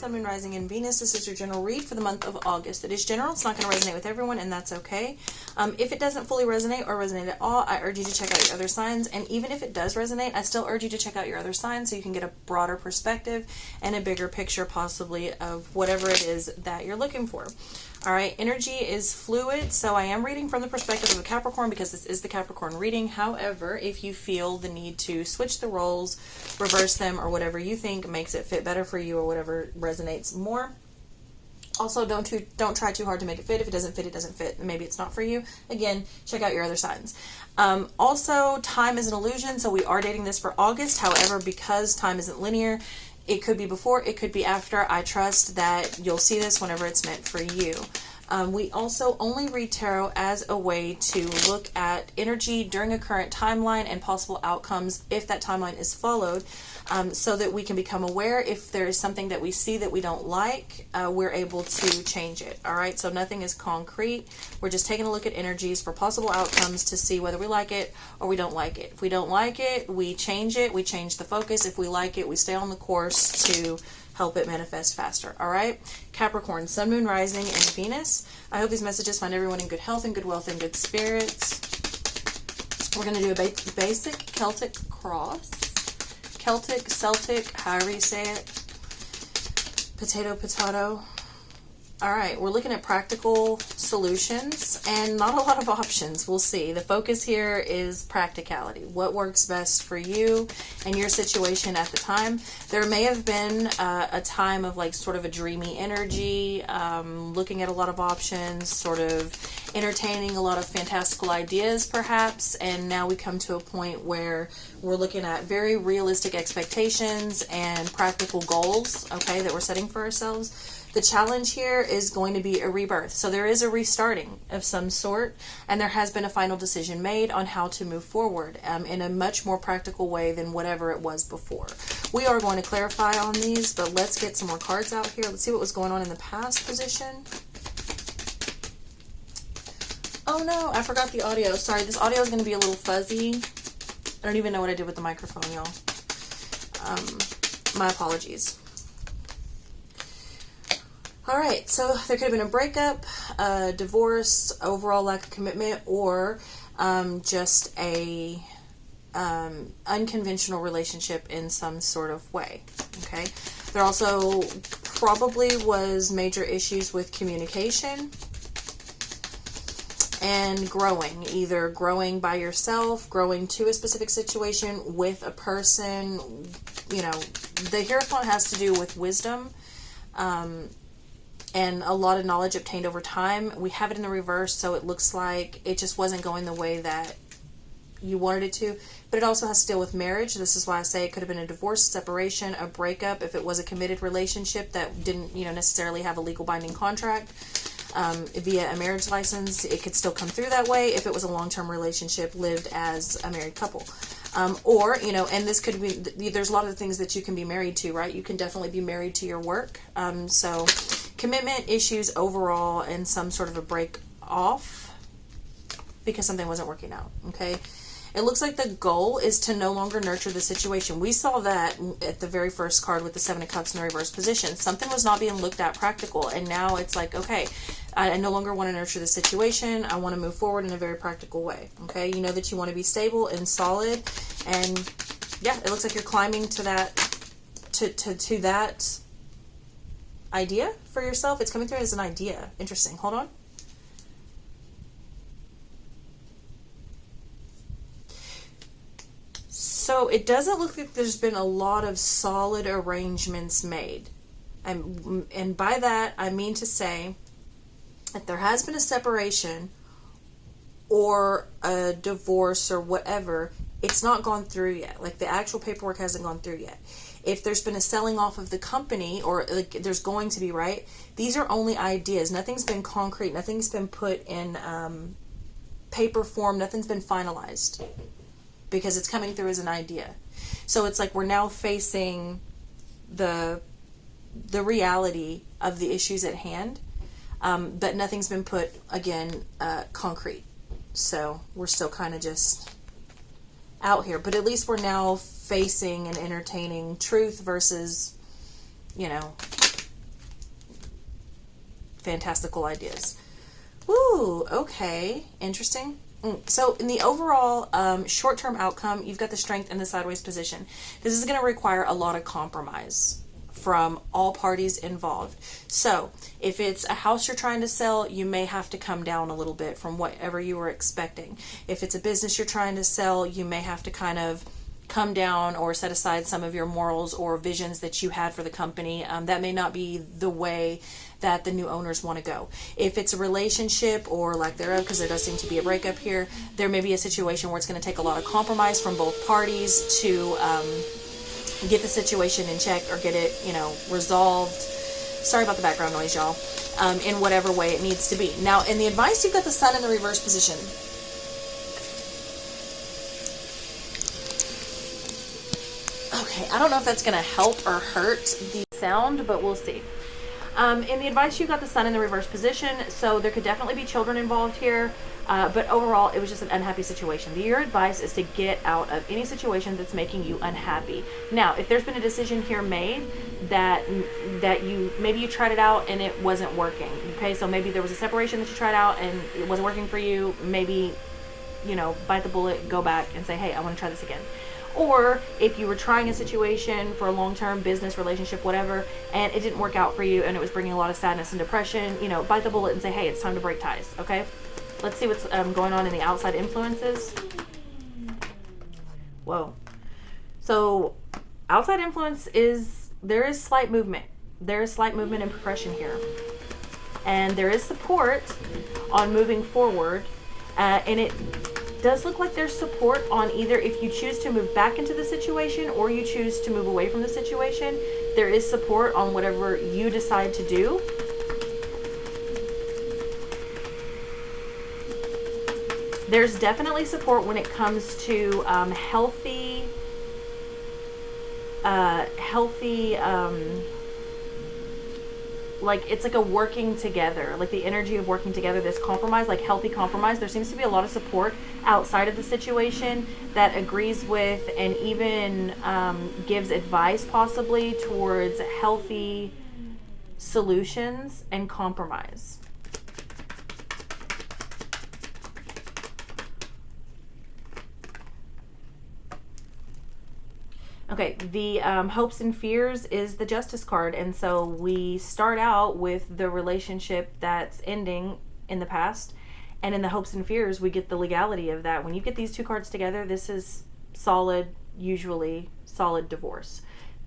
Sun, Moon, Rising, and Venus. This is your general read for the month of August. It is general. It's not going to resonate with everyone, and that's okay. If it doesn't fully resonate or resonate at all, I urge you to check out your other signs. And even if it does resonate, I still urge you to check out your other signs so you can get a broader perspective and a bigger picture possibly of whatever it is that you're looking for. All right, energy is fluid, so I am reading from the perspective of a Capricorn because this is the Capricorn reading. However, if you feel the need to switch the roles, reverse them, or whatever you think makes it fit better for you or whatever resonates more. Also, don't try too hard to make it fit. If it doesn't fit, it doesn't fit. Maybe it's not for you. Again, check out your other signs. Also, time is an illusion, so we are dating this for August. However, because time isn't linear, it could be before, it could be after. I trust that you'll see this whenever it's meant for you. We also only read tarot as a way to look at energy during a current timeline and possible outcomes if that timeline is followed, so that we can become aware if there is something that we see that we don't like, we're able to change it. All right, so nothing is concrete. We're just taking a look at energies for possible outcomes to see whether we like it or we don't like it. If we don't like it, we change the focus. If we like it, we stay on the course to help it manifest faster. All right, Capricorn, Sun, Moon, Rising, and Venus. I hope these messages find everyone in good health and good wealth and good spirits. We're going to do a basic Celtic cross. Celtic, Celtic, however you say it. Potato, potato. All right, we're looking at practical solutions and not a lot of options. We'll see. The focus here is practicality. What works best for you and your situation at the time. There may have been a time of like sort of a dreamy energy, looking at a lot of options, sort of entertaining a lot of fantastical ideas perhaps, and now we come to a point where we're looking at very realistic expectations and practical goals, okay, that we're setting for ourselves. The challenge here is going to be a rebirth. So there is a restarting of some sort, and there has been a final decision made on how to move forward in a much more practical way than whatever it was before. We are going to clarify on these, but let's get some more cards out here. Let's see what was going on in the past position. Oh no, I forgot the audio. Sorry, this audio is going to be a little fuzzy. I don't even know what I did with the microphone, y'all. My apologies. All right, so there could have been a breakup, a divorce, overall lack of commitment, or just a unconventional relationship in some sort of way, okay? There also probably was major issues with communication and growing, either growing by yourself, growing to a specific situation with a person. You know, the Hierophant has to do with wisdom, and a lot of knowledge obtained over time. We have it in the reverse, so it looks like it just wasn't going the way that you wanted it to. But it also has to deal with marriage. This is why I say it could have been a divorce, separation, a breakup. If it was a committed relationship that didn't, necessarily have a legal binding contract via a marriage license, it could still come through that way. If it was a long-term relationship lived as a married couple. Or, and this could be, there's a lot of things that you can be married to, right? You can definitely be married to your work. So commitment issues overall and some sort of a break off because something wasn't working out, okay? It looks like the goal is to no longer nurture the situation. We saw that at the very first card with the Seven of Cups in the reverse position. Something was not being looked at practical, and now it's like, okay, I no longer want to nurture the situation. I want to move forward in a very practical way, okay? You know that you want to be stable and solid, and yeah, it looks like you're climbing to that, to that idea for yourself. It's coming through as an idea. Interesting. Hold on. So it doesn't look like there's been a lot of solid arrangements made. And by that, I mean to say that there has been a separation or a divorce or whatever. It's not gone through yet. Like the actual paperwork hasn't gone through yet. If there's been a selling off of the company, or like there's going to be, right? These are only ideas. Nothing's been concrete. Nothing's been put in paper form. Nothing's been finalized because it's coming through as an idea. So it's like we're now facing the reality of the issues at hand, but nothing's been put, again, concrete. So we're still kind of just out here. But at least we're now facing and entertaining truth versus, fantastical ideas. Woo, okay, interesting. So in the overall short-term outcome, you've got the Strength and the sideways position. This is going to require a lot of compromise from all parties involved. So if it's a house you're trying to sell, you may have to come down a little bit from whatever you were expecting. If it's a business you're trying to sell, you may have to kind of come down or set aside some of your morals or visions that you had for the company. That may not be the way that the new owners want to go. If it's a relationship or lack thereof, because there does seem to be a breakup here, there may be a situation where it's going to take a lot of compromise from both parties to get the situation in check or get it, resolved. Sorry about the background noise, y'all. In whatever way it needs to be. Now, in the advice, you've got the Sun in the reverse position. Okay, I don't know if that's going to help or hurt the sound, but we'll see. In the advice, you got the Sun in the reverse position, so there could definitely be children involved here, but overall, it was just an unhappy situation. Your advice is to get out of any situation that's making you unhappy. Now, if there's been a decision here made that maybe you tried it out and it wasn't working, okay, so maybe there was a separation that you tried out and it wasn't working for you, maybe, bite the bullet, go back and say, hey, I want to try this again. Or if you were trying a situation for a long-term business, relationship, whatever, and it didn't work out for you and it was bringing a lot of sadness and depression, bite the bullet and say, hey, it's time to break ties, okay? Let's see what's going on in the outside influences. Whoa. So outside influence there is slight movement. There is slight movement and progression here. And there is support on moving forward, and it does look like there's support on either if you choose to move back into the situation or you choose to move away from the situation. There is support on whatever you decide to do. There's definitely support when it comes to healthy like it's like a working together, like the energy of working together, this compromise, like healthy compromise. There seems to be a lot of support outside of the situation that agrees with and even gives advice possibly towards healthy solutions and compromise. Okay, the hopes and fears is the Justice card, and so we start out with the relationship that's ending in the past, and in the hopes and fears we get the legality of that. When you get these two cards together, this is solid, usually solid divorce.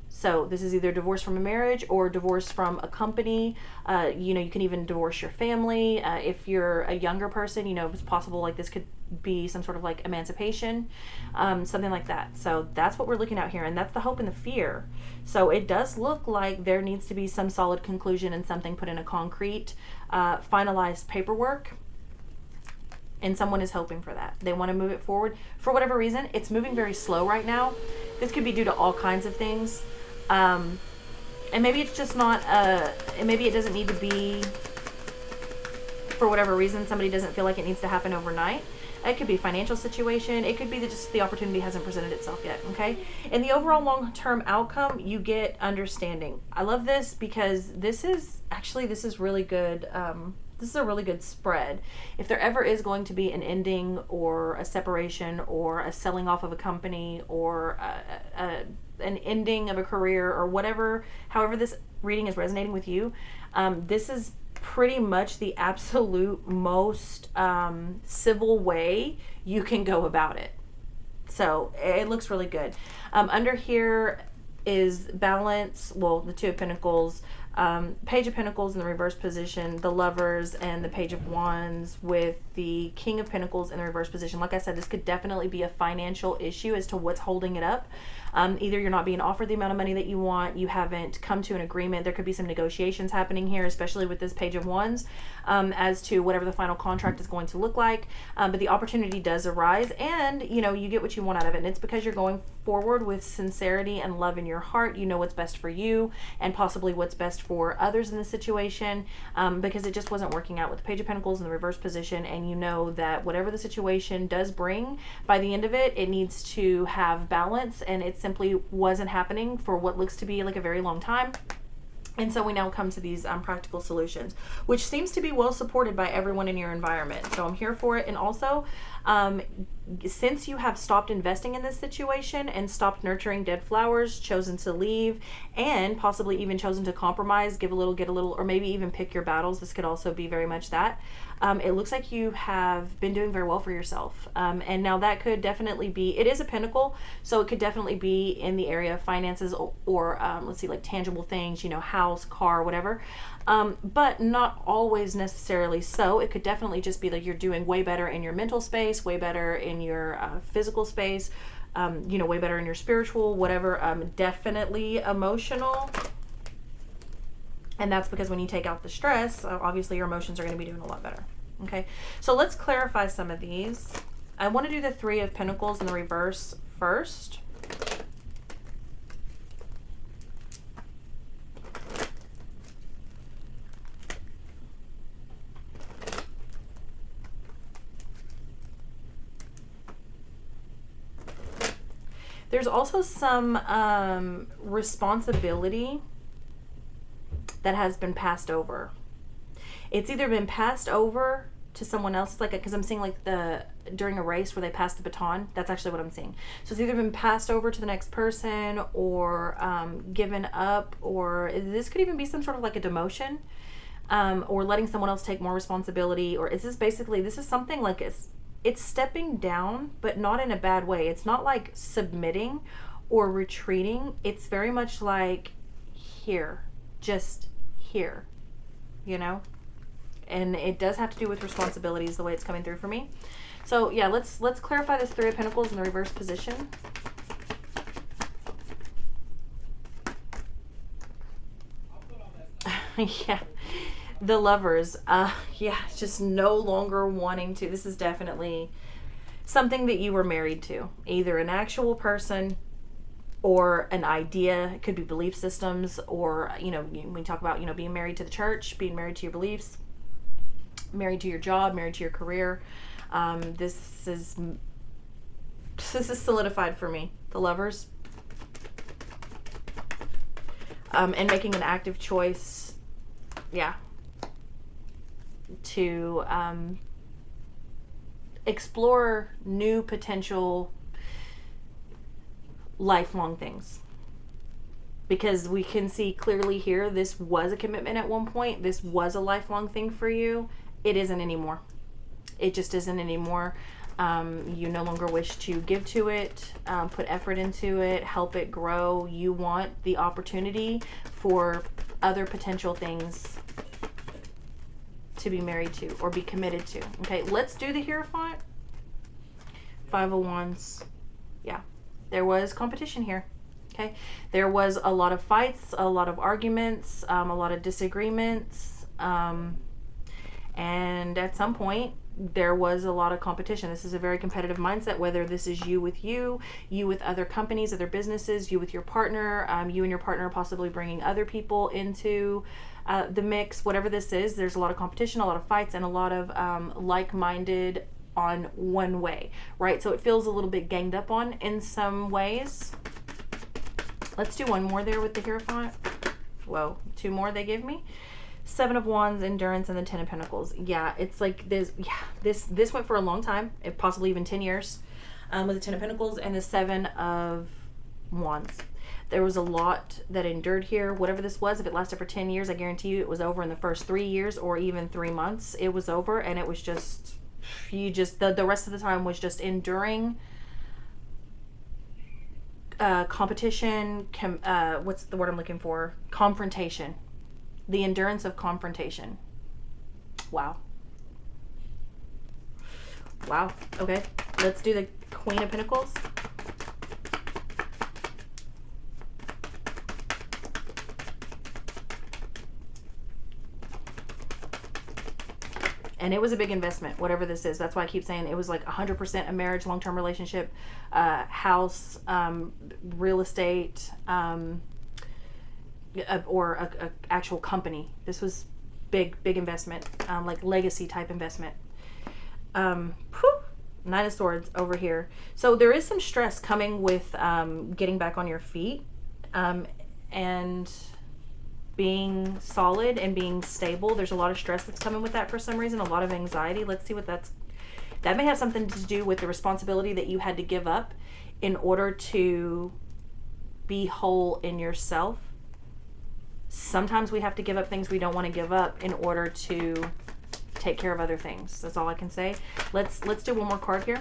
So this is either divorce from a marriage or divorce from a company. You can even divorce your family. If you're a younger person, it's possible like this could be some sort of like emancipation, something like that. So that's what we're looking at here, and that's the hope and the fear. So it does look like there needs to be some solid conclusion and something put in a concrete, finalized paperwork. And someone is hoping for that. They want to move it forward. For whatever reason, it's moving very slow right now. This could be due to all kinds of things. And maybe it's just not, maybe it doesn't need to be, for whatever reason, somebody doesn't feel like it needs to happen overnight. It could be a financial situation. It could be that just the opportunity hasn't presented itself yet, okay? In the overall long-term outcome, you get understanding. I love this because this is really good. This is a really good spread. If there ever is going to be an ending or a separation or a selling off of a company or an ending of a career or whatever, however this reading is resonating with you, this is pretty much the absolute most civil way you can go about it. So it looks really good. Under here is balance, well, the Two of Pentacles, Page of Pentacles in the reverse position, the Lovers, and the Page of Wands with the King of Pentacles in the reverse position. Like I said, this could definitely be a financial issue as to what's holding it up. Either you're not being offered the amount of money that you want, you haven't come to an agreement. There could be some negotiations happening here, especially with this Page of Wands, as to whatever the final contract is going to look like. But the opportunity does arise, and you get what you want out of it. And it's because you're going forward with sincerity and love in your heart. You know what's best for you and possibly what's best for others in the situation, because it just wasn't working out with the Page of Pentacles in the reverse position. And you know that whatever the situation does bring, by the end of it, it needs to have balance, and it simply wasn't happening for what looks to be like a very long time. And so we now come to these practical solutions, which seems to be well supported by everyone in your environment. So I'm here for it. And also, since you have stopped investing in this situation and stopped nurturing dead flowers, chosen to leave, and possibly even chosen to compromise, give a little, get a little, or maybe even pick your battles, this could also be very much that. It looks like you have been doing very well for yourself. And now that could definitely be, it is a pentacle, so it could definitely be in the area of finances or let's see, like tangible things, you know, house, car, whatever. But not always necessarily so. It could definitely just be like you're doing way better in your mental space, way better in your physical space, you know, way better in your spiritual, whatever, definitely emotional. And that's because when you take out the stress, obviously your emotions are going to be doing a lot better. Okay, so let's clarify some of these. I want to do the Three of Pentacles in the reverse first. There's also some responsibility that has been passed over. It's either been passed over to someone else, like, because I'm seeing like during a race where they pass the baton. That's actually what I'm seeing. So it's either been passed over to the next person or given up, or this could even be some sort of like a demotion, or letting someone else take more responsibility. Or is this basically, this is something like it's stepping down, but not in a bad way. It's not like submitting or retreating. It's very much like here, just here, you know? And it does have to do with responsibilities, the way it's coming through for me. So yeah, let's clarify this Three of Pentacles in the reverse position. Yeah, the Lovers. Yeah, just no longer wanting to. This is definitely something that you were married to, either an actual person or an idea. It could be belief systems, or, you know, when we talk about, you know, being married to the church, being married to your beliefs, married to your job, married to your career. This is solidified for me, the Lovers. And making an active choice, yeah, to explore new potential lifelong things. Because we can see clearly here, this was a commitment at one point. This was a lifelong thing for you. It isn't anymore. It just isn't anymore. You no longer wish to give to it, put effort into it, help it grow. You want the opportunity for other potential things to be married to or be committed to. Okay, let's do the Hierophant. Five of Wands. Yeah, there was competition here. Okay, there was a lot of fights, a lot of arguments, a lot of disagreements, and at some point there was a lot of competition. This is a very competitive mindset, whether this is you with other companies, other businesses, you with your partner, you and your partner possibly bringing other people into the mix. Whatever this is, there's a lot of competition, a lot of fights, and a lot of like-minded on one way, right? So it feels a little bit ganged up on in some ways. Let's do one more there with the Hierophant. Whoa, two more they give me. Seven of Wands, Endurance, and the Ten of Pentacles. Yeah, it's like this. Yeah, this went for a long time, possibly even 10 years, with the Ten of Pentacles and the Seven of Wands. There was a lot that endured here. Whatever this was, if it lasted for 10 years, I guarantee you it was over in the first 3 years or even 3 months. It was over, and it was just, the rest of the time was just enduring competition, what's the word I'm looking for? Confrontation. The endurance of confrontation. Wow. Wow. Okay. Let's do the Queen of Pentacles. And it was a big investment, whatever this is. That's why I keep saying it was like 100% a marriage, long-term relationship, house, real estate, or a actual company. This was big investment, like legacy type investment. Nine of Swords over here. So there is some stress coming with getting back on your feet, and being solid and being stable. There's a lot of stress that's coming with that for some reason, a lot of anxiety. Let's see what that may have something to do with the responsibility that you had to give up in order to be whole in yourself. Sometimes we have to give up things we don't want to give up in order to take care of other things. That's all I can say. Let's do one more card here.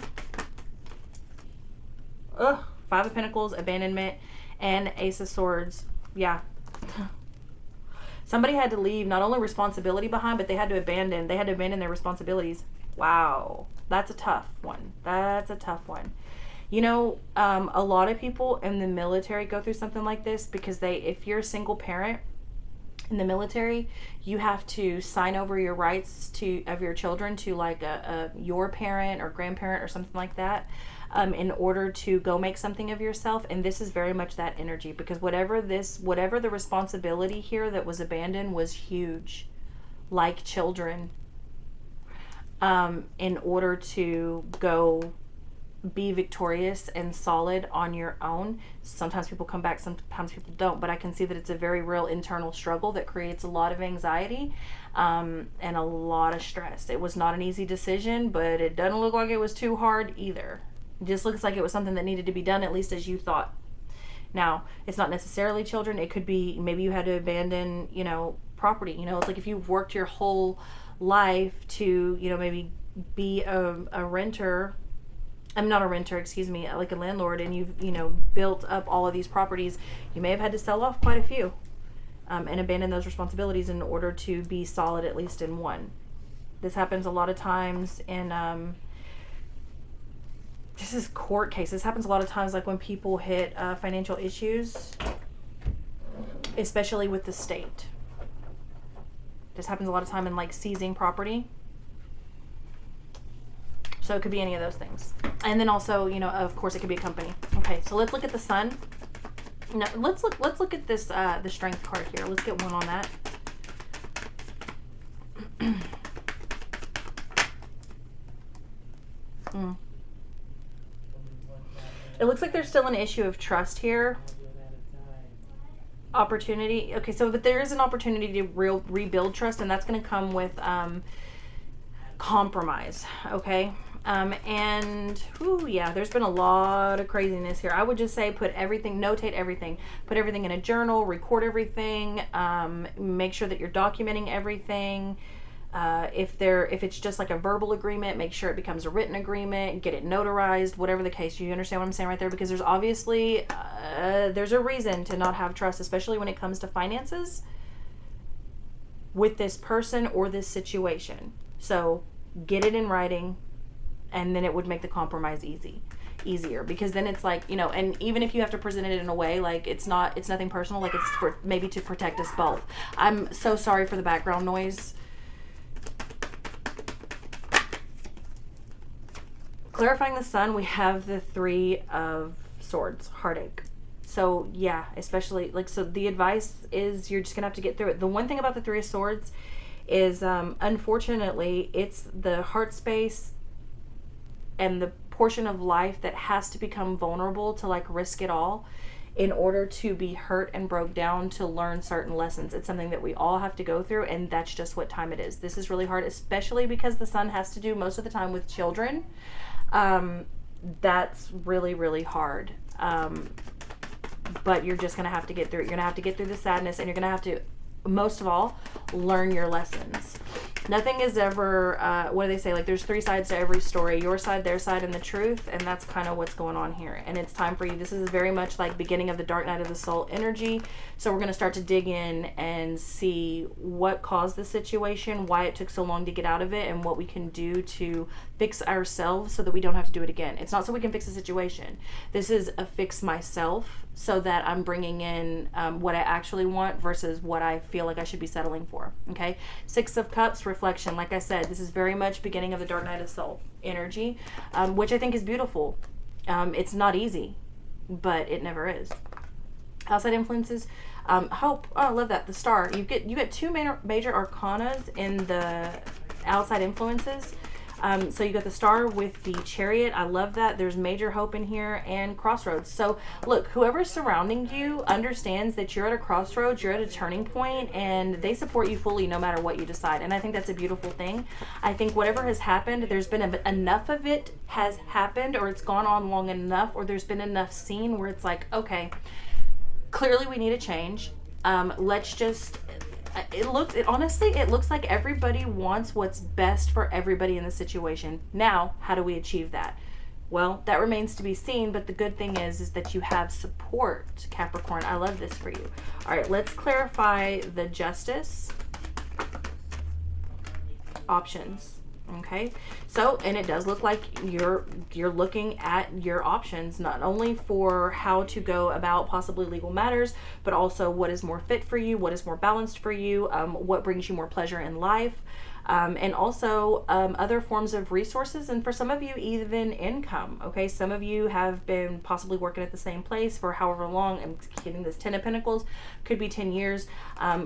Ugh, Five of Pentacles, abandonment, and Ace of Swords. Yeah. Somebody had to leave not only responsibility behind, but they had to abandon their responsibilities. Wow. That's a tough one. That's a tough one. You know, a lot of people in the military go through something like this because if you're a single parent in the military, you have to sign over your rights of your children to like your parent or grandparent or something like that, in order to go make something of yourself. And this is very much that energy, because whatever the responsibility here that was abandoned was huge, like children, in order to go be victorious and solid on your own. Sometimes people come back, sometimes people don't, but I can see that it's a very real internal struggle that creates a lot of anxiety, and a lot of stress. It was not an easy decision, but it doesn't look like it was too hard either. It just looks like it was something that needed to be done, at least as you thought. Now, it's not necessarily children. It could be maybe you had to abandon, you know, property. You know, it's like if you've worked your whole life to, you know, maybe be a renter. I'm not a renter, excuse me, like a landlord, and you've, you know, built up all of these properties. You may have had to sell off quite a few, and abandon those responsibilities in order to be solid at least in one. This happens a lot of times in, this is court cases. This happens a lot of times like when people hit financial issues, especially with the state. This happens a lot of time in like seizing property. So it could be any of those things. And then also, you know, of course, it could be a company. Okay, so let's look at the Sun. Now, let's look at this the Strength card here. Let's get one on that. It looks like there's still an issue of trust here. Opportunity. Okay, so but there is an opportunity to rebuild trust, and that's going to come with compromise. Okay. And yeah, there's been a lot of craziness here. I would just say notate everything, put everything in a journal, record everything, make sure that you're documenting everything. If it's just like a verbal agreement, make sure it becomes a written agreement, get it notarized, whatever the case. You understand what I'm saying right there? Because there's obviously, there's a reason to not have trust, especially when it comes to finances with this person or this situation. So get it in writing, and then it would make the compromise easier, because then it's like, you know, and even if you have to present it in a way like it's nothing personal, like it's for maybe to protect us both. I'm so sorry for the background noise. Clarifying the Sun, we have the Three of Swords, heartache. So yeah, especially like, so the advice is you're just gonna have to get through it. The one thing about the Three of Swords is, unfortunately, it's the heart space and the portion of life that has to become vulnerable to like risk it all in order to be hurt and broke down to learn certain lessons. It's something that we all have to go through, and that's just what time it is. This is really hard, especially because the Sun has to do most of the time with children. That's really, really hard. But you're just going to have to get through it. You're going to have to get through the sadness, and you're going to have to, most of all, learn your lessons. Nothing is ever, what do they say? Like, there's three sides to every story: your side, their side, and the truth. And that's kind of what's going on here. And it's time for you. This is very much like beginning of the dark night of the soul energy. So we're going to start to dig in and see what caused the situation, why it took so long to get out of it, and what we can do to fix ourselves so that we don't have to do it again. It's not so we can fix the situation. This is a fix myself, so that I'm bringing in what I actually want versus what I feel like I should be settling for. Okay, Six of Cups, reflection. Like I said, this is very much beginning of the dark night of soul energy, which I think is beautiful. It's not easy, but it never is. Outside influences, hope. Oh, I love that. The Star. You get two major arcanas in the outside influences. So you got the Star with the Chariot. I love that. There's major hope in here, and Crossroads. So look, whoever's surrounding you understands that you're at a crossroads, you're at a turning point, and they support you fully no matter what you decide. And I think that's a beautiful thing. I think whatever has happened, there's been enough of it has happened, or it's gone on long enough, or there's been enough seen where it's like, okay, clearly we need a change. Let's just, honestly, it looks like everybody wants what's best for everybody in the situation. Now, how do we achieve that? Well, that remains to be seen, but the good thing is that you have support, Capricorn. I love this for you. All right, let's clarify the Justice options. Okay, so, and it does look like you're looking at your options, not only for how to go about possibly legal matters, but also what is more fit for you, what is more balanced for you, what brings you more pleasure in life, and also other forms of resources, and for some of you, even income. Okay, some of you have been possibly working at the same place for however long. I'm getting this 10 of Pentacles, could be 10 years,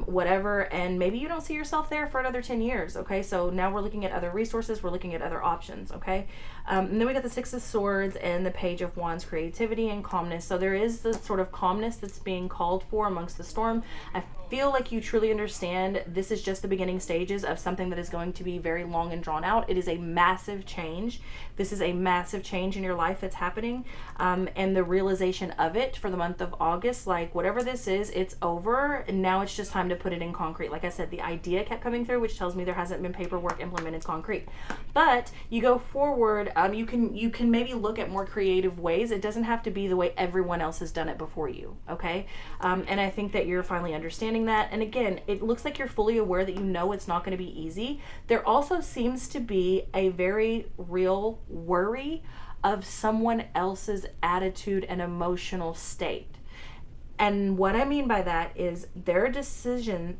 whatever, and maybe you don't see yourself there for another 10 years. Okay, so now we're looking at other resources, we're looking at other options. Okay, and then we got the Six of Swords and the Page of Wands, creativity and calmness. So there is the sort of calmness that's being called for amongst the storm. I feel like you truly understand this is just the beginning stages of something that is going to be very long and drawn out. It is a massive change. This is a massive change in your life that's happening, and the realization of it for the month of August, like whatever this is, it's over, and now it's just time to put it in concrete. Like I said, the idea kept coming through, which tells me there hasn't been paperwork implemented concrete. But you go forward, you can maybe look at more creative ways. It doesn't have to be the way everyone else has done it before you. Okay, and I think that you're finally understanding that. And again, it looks like you're fully aware that you know it's not going to be easy. There also seems to be a very real worry of someone else's attitude and emotional state. And what I mean by that is there are decisions,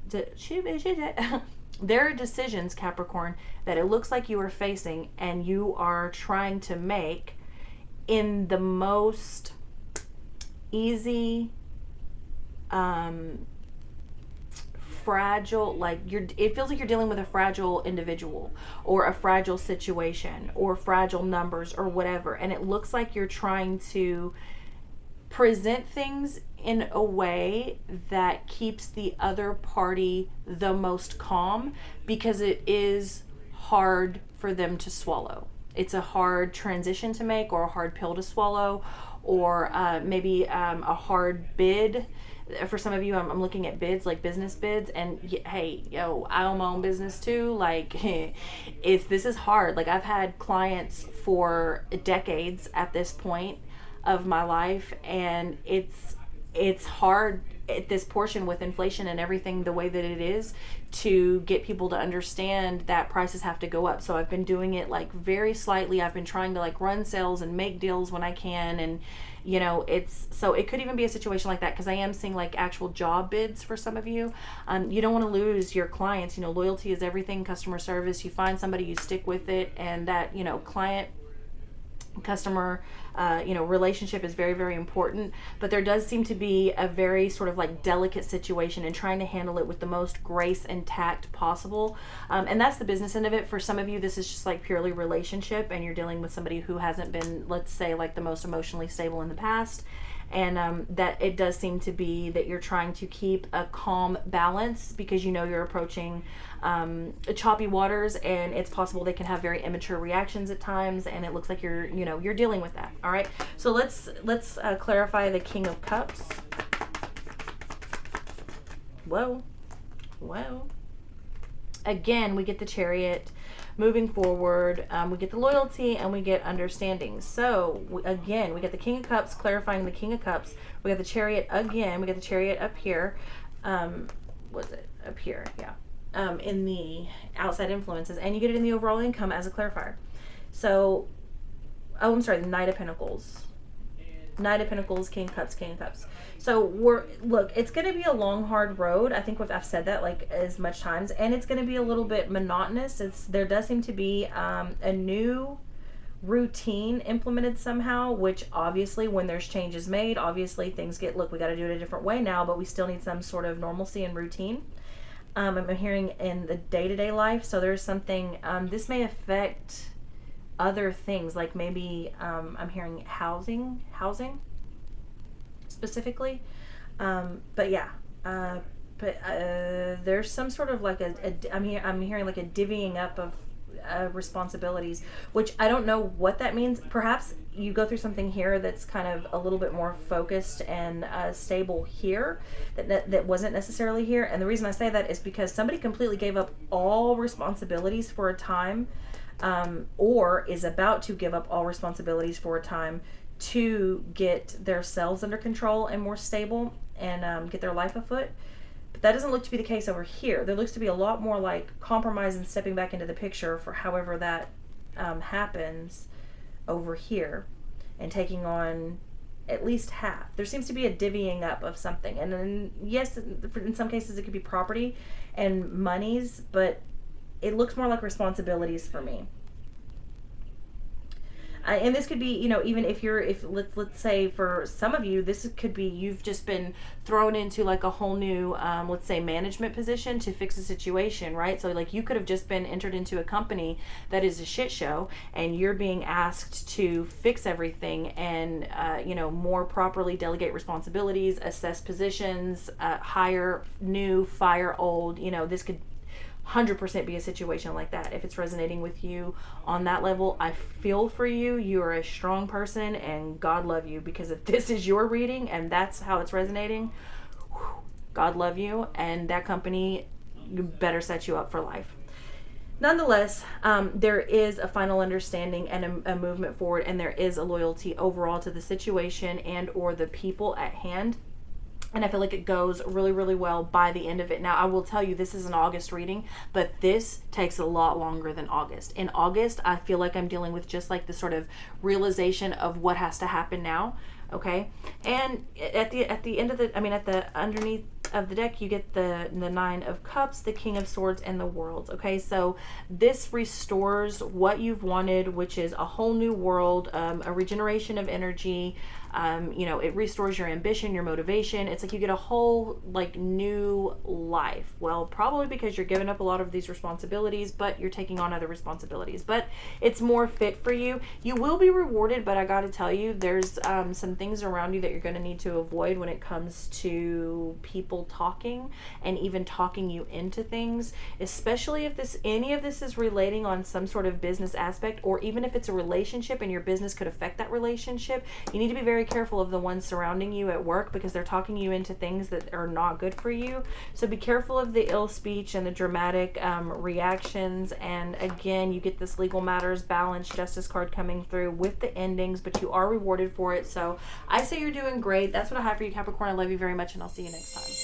Capricorn, that it looks like you are facing and you are trying to make in the most easy, fragile, like it feels like you're dealing with a fragile individual or a fragile situation or fragile numbers or whatever, and it looks like you're trying to present things in a way that keeps the other party the most calm, because it is hard for them to swallow. It's a hard transition to make, or a hard pill to swallow, or maybe a hard bid. For some of you, I'm looking at bids, like business bids, and hey, yo, I own my own business too. Like, this is hard. Like, I've had clients for decades at this point of my life, and it's hard at this portion with inflation and everything the way that it is, to get people to understand that prices have to go up. So I've been doing it like very slightly. I've been trying to like run sales and make deals when I can, and you know, so it could even be a situation like that, because I am seeing like actual job bids for some of you. You don't want to lose your clients. You know, loyalty is everything. Customer service, you find somebody, you stick with it, and that, you know, client customer relationship is very, very important. But there does seem to be a very sort of like delicate situation, and trying to handle it with the most grace and tact possible, and that's the business end of it. For some of you, this is just like purely relationship, and you're dealing with somebody who hasn't been, let's say, like the most emotionally stable in the past, and that it does seem to be that you're trying to keep a calm balance, because you know you're approaching choppy waters, and it's possible they can have very immature reactions at times, and it looks like you're dealing with that. All right, so let's clarify the King of Cups. Whoa. Again, we get the Chariot. Moving forward, we get the loyalty, and we get understanding. So again, we get the King of Cups, clarifying the King of Cups. We got the Chariot again. We got the Chariot up here. Was it up here? Yeah. In the outside influences, and you get it in the overall income as a clarifier. So, oh, I'm sorry, the Knight of Pentacles. Knight of Pentacles, King of Cups, King of Cups. So look, it's going to be a long, hard road. I think I've said that like as much times, and it's going to be a little bit monotonous. There does seem to be a new routine implemented somehow, which obviously when there's changes made, obviously things get, look, we got to do it a different way now, but we still need some sort of normalcy and routine. I'm hearing in the day-to-day life. So there's something, this may affect other things, like maybe I'm hearing housing specifically. But yeah, there's some sort of like I'm hearing like a divvying up of responsibilities, which I don't know what that means. Perhaps you go through something here that's kind of a little bit more focused and stable here that wasn't necessarily here. And the reason I say that is because somebody completely gave up all responsibilities for a time, or is about to give up all responsibilities for a time to get themselves under control and more stable and get their life afoot. But that doesn't look to be the case over here. There looks to be a lot more like compromise and stepping back into the picture for however that happens over here, and taking on at least half. There seems to be a divvying up of something. And then, yes, in some cases it could be property and monies, but it looks more like responsibilities for me. And this could be, you know, even if let's say for some of you, this could be you've just been thrown into like a whole new, let's say, management position to fix a situation, right? So like you could have just been entered into a company that is a shit show, and you're being asked to fix everything and, you know, more properly delegate responsibilities, assess positions, hire new, fire old. You know, this could 100% be a situation like that. If it's resonating with you on that level, I feel for you. You are a strong person, and God love you, because if this is your reading and that's how it's resonating, God love you, and that company better set you up for life. Nonetheless, there is a final understanding and a movement forward, and there is a loyalty overall to the situation and or the people at hand. And I feel like it goes really, really well by the end of it. Now, I will tell you, this is an August reading, but this takes a lot longer than August. In August, I feel like I'm dealing with just like the sort of realization of what has to happen now. Okay. And at the end of at the underneath of the deck, you get the Nine of Cups, the King of Swords, and the World. Okay. So this restores what you've wanted, which is a whole new world, a regeneration of energy. You know, it restores your ambition, your motivation. It's like you get a whole like new life. Well, probably because you're giving up a lot of these responsibilities, but you're taking on other responsibilities. But it's more fit for you. You will be rewarded, but I got to tell you, there's some things around you that you're going to need to avoid when it comes to people talking and even talking you into things, especially if any of this is relating on some sort of business aspect, or even if it's a relationship and your business could affect that relationship. You need to be very careful of the ones surrounding you at work, because they're talking you into things that are not good for you. So be careful of the ill speech and the dramatic reactions. And again, you get this legal matters balance justice card coming through with the endings, but you are rewarded for it. So I say you're doing great. That's what I have for you, Capricorn. I love you very much, and I'll see you next time.